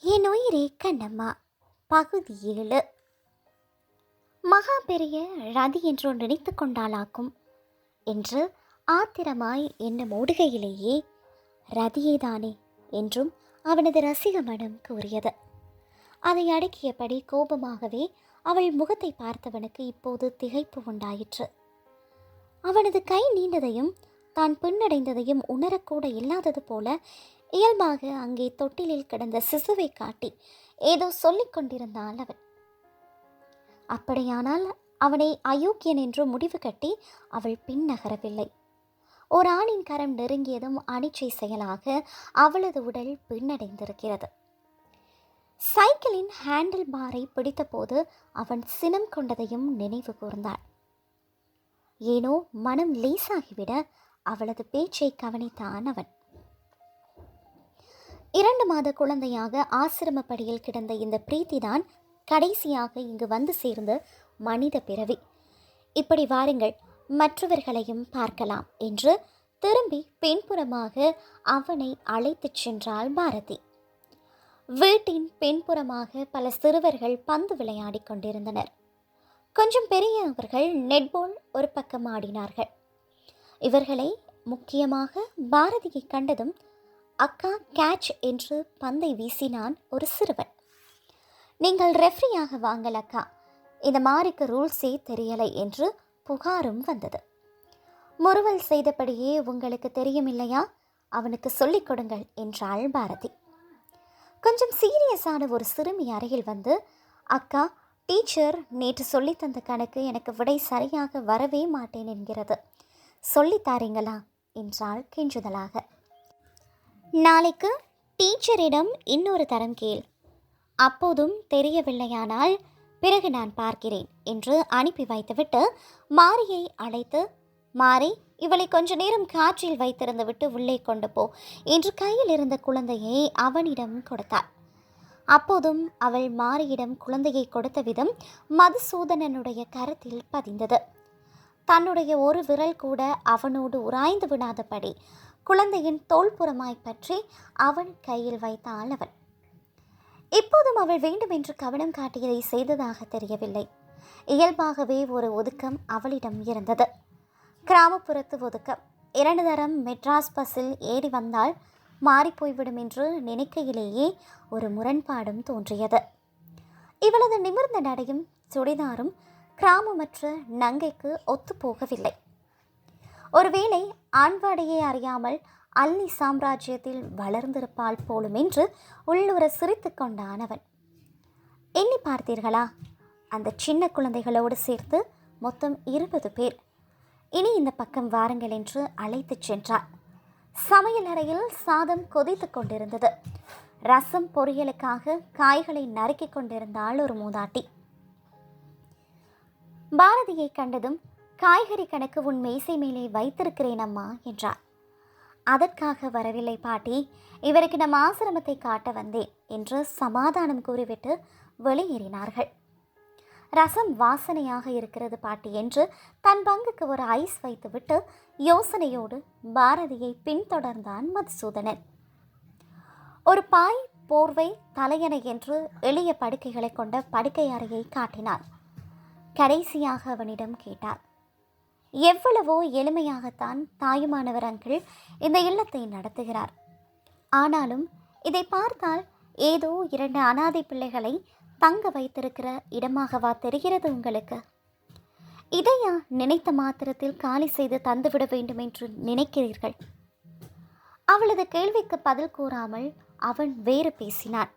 என் உயிரே கண்ணம்மா. பகுதி 7. மகா பெரிய ரதி என்றோ நினைத்து கொண்டாளாக்கும் என்று ஆத்திரமாய் என்ன ஓடுகையிலேயே ரதியேதானே என்றும் அவனது ரசிக மனம் கூறியது. அதை அடக்கியபடி கோபமாகவே அவள் முகத்தை பார்த்தவனுக்கு இப்போது திகைப்பு உண்டாயிற்று. அவனது கை நீண்டதையும் தான் பின்னடைந்ததையும் உணரக்கூட இல்லாதது போல இயல்பாக அங்கே தொட்டிலில் கிடந்த சிசுவை காட்டி ஏதோ சொல்லிக் கொண்டிருந்தாள் அவள். அப்படியானால் அவனை அயோக்கியன் என்று முடிவு கட்டி அவள் பின் நகரவில்லை. ஒரு ஆணின் கரம் நெருங்கியதும் அனிச்சை செயலாக அவளது உடல் பின்னடைந்திருக்கிறது. சைக்கிளின் ஹேண்டில் பாரை பிடித்தபோது அவன் சினம் கொண்டதையும் நினைவு கூர்ந்தாள். ஏனோ மனம் லேசாகிவிட அவளது பேச்சை கவனித்தான் அவன். 2 மாத குழந்தையாக ஆசிரமப்படியில் கிடந்த இந்த பிரீத்திதான் கடைசியாக இங்கு வந்து சேர்ந்த மனித பிறவி. இப்படி வாருங்கள், மற்றவர்களையும் பார்க்கலாம் என்று திரும்பி பின்புறமாக அவனை அழைத்துச் சென்றாள் பாரதி. வீட்டின் பின்புறமாக பல சிறுவர்கள் பந்து விளையாடி கொண்டிருந்தனர். கொஞ்சம் பெரியவர்கள் நெட்பால் ஒரு பக்கம் ஆடினார்கள். இவர்களை முக்கியமாக பாரதியை கண்டதும் அக்கா கேட்ச் என்று பந்தை வீசினான் ஒரு சிறுவன். நீங்கள் ரெஃப்ரியாக வாங்கல் அக்கா, இந்த மாரிக்கு ரூல்ஸே தெரியலை என்று புகாரும் வந்தது. முறுவல் செய்தபடியே உங்களுக்கு தெரியும் இல்லையா, அவனுக்கு சொல்லிக் கொடுங்கள் என்றாள் பாரதி. கொஞ்சம் சீரியஸான ஒரு சிறுமி அருகில் வந்து, அக்கா டீச்சர் நேற்று சொல்லித்தந்த கணக்கு எனக்கு விடை சரியாக வரவே மாட்டேன் என்கிறது, சொல்லித்தாரீங்களா என்றாள் கெஞ்சுதலாக. நாளைக்கு டீச்சரிடம் இன்னொரு தரம் கேள், அப்போதும் தெரியவில்லையானால் பிறகு நான் பார்க்கிறேன் என்று அனுப்பி வைத்துவிட்டு மாரியை அழைத்து, மாரி இவளை கொஞ்ச நேரம் காற்றில் வைத்திருந்து விட்டு உள்ளே கொண்டு போ என்று கையில் இருந்த குழந்தையை அவனிடம் கொடுத்தாள். அப்போதும் அவள் மாரியிடம் குழந்தையை கொடுத்த விதம் மதுசூதனனுடைய கரத்தில் பதிந்தது. தன்னுடைய ஒரு விரல் கூட அவனோடு உராய்ந்து விடாதபடி குழந்தையின் தோள்புறமாய் பற்றி அவன் கையில் வைத்தாள் அவள். இப்போதும் அவள் வேண்டுமென்று கவனம் காட்டியதை செய்ததாக தெரியவில்லை. இயல்பாகவே ஒரு ஒதுக்கம் அவளிடம் இருந்தது. கிராமப்புறத்து ஒதுக்கம். 2 தரம் மெட்ராஸ் பஸ்ஸில் ஏறி வந்தால் மாறிப்போய்விடும் என்று நினைக்கையிலேயே ஒரு முரண்பாடும் தோன்றியது. இவளது நிமிர்ந்த நடையும் சுடிதாரும் கிராமமற்ற நங்கைக்கு ஒத்துப்போகவில்லை. ஒருவேளை ஆண்வாடையே அறியாமல் அல்லி சாம்ராஜ்யத்தில் வளர்ந்திருப்பாள் போலும் என்று உள்ளுர சிரித்து கொண்டான் அவன். எண்ணி பார்த்தீர்களா, அந்த சின்ன குழந்தைகளோடு சேர்த்து மொத்தம் 20 பேர். இனி இந்த பக்கம் வாருங்கள் என்று அழைத்துச் சென்றார். சமையல் அறையில் சாதம் கொதித்து கொண்டிருந்தது. ரசம் பொரியலுக்காக காய்களை நறுக்கிக் கொண்டிருந்தாள் ஒரு மூதாட்டி. பாரதியை கண்டதும், காய்கறி கணக்கு உன் மேசை மேலே வைத்திருக்கிறேன் அம்மா என்றார். அதற்காக வரவில்லை பாட்டி, இவருக்கு நம் ஆசிரமத்தை காட்ட வந்தேன் என்று சமாதானம் கூறிவிட்டு வெளியேறினார்கள். ரசம் வாசனையாக இருக்கிறது பாட்டி என்று தன் பங்குக்கு ஒரு ஐஸ் வைத்துவிட்டு யோசனையோடு பாரதியை பின்தொடர்ந்தான் மதுசூதனன். ஒரு பாய், போர்வை, தலையணை என்று எளிய படுக்கைகளை கொண்ட படுக்கை அறையை காட்டினார். கடைசியாக அவனிடம் கேட்டார், எவ்வளவோ எளிமையாகத்தான் தாயுமானவர் அங்கிள் இந்த இல்லத்தை நடத்துகிறார். ஆனாலும் இதை பார்த்தால் ஏதோ 2 அனாதை பிள்ளைகளை தங்க வைத்திருக்கிற இடமாகவா தெரிகிறது உங்களுக்கு? இதையா நினைத்த மாத்திரத்தில் காலி செய்து தந்துவிட வேண்டும் என்று நினைக்கிறீர்கள்? அவளது கேள்விக்கு பதில் கூறாமல் அவன் வேறு பேசினான்.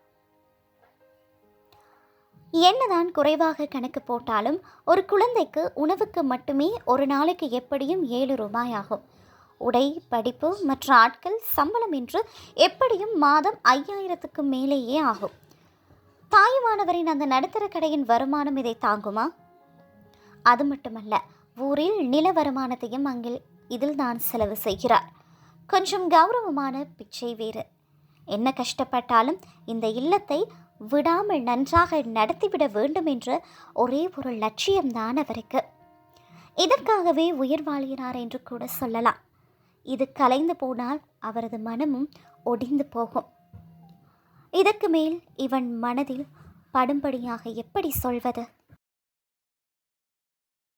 என்னதான் குறைவாக கணக்கு போட்டாலும் ஒரு குழந்தைக்கு உணவுக்கு மட்டுமே ஒரு நாளைக்கு எப்படியும் 7 ரூபாய் ஆகும். உடை, படிப்பு, மற்ற ஆட்கள், சம்பளம் என்று எப்படியும் மாதம் 5000க்கு மேலேயே ஆகும். தாயுமானவரின் அந்த நடுத்தர கடையின் வருமானம் இதை தாங்குமா? அது மட்டுமல்ல, ஊரில் நில வருமானத்தையும் இதில் தான் செலவு செய்கிறார். கொஞ்சம் கௌரவமான பிச்சை வேறு. என்ன கஷ்டப்பட்டாலும் இந்த இல்லத்தை விடாமல் நன்றாக நடத்திவிட வேண்டும் என்ற ஒரே ஒரு லட்சியம்தான் அவருக்கு. இதற்காகவே உயிர் வாழ்கிறார் என்று கூட சொல்லலாம். இது கலைந்து போனால் அவரது மனமும் ஒடிந்து போகும். இதற்கு மேல் இவன் மனதில் படும்படியாக எப்படி சொல்வது?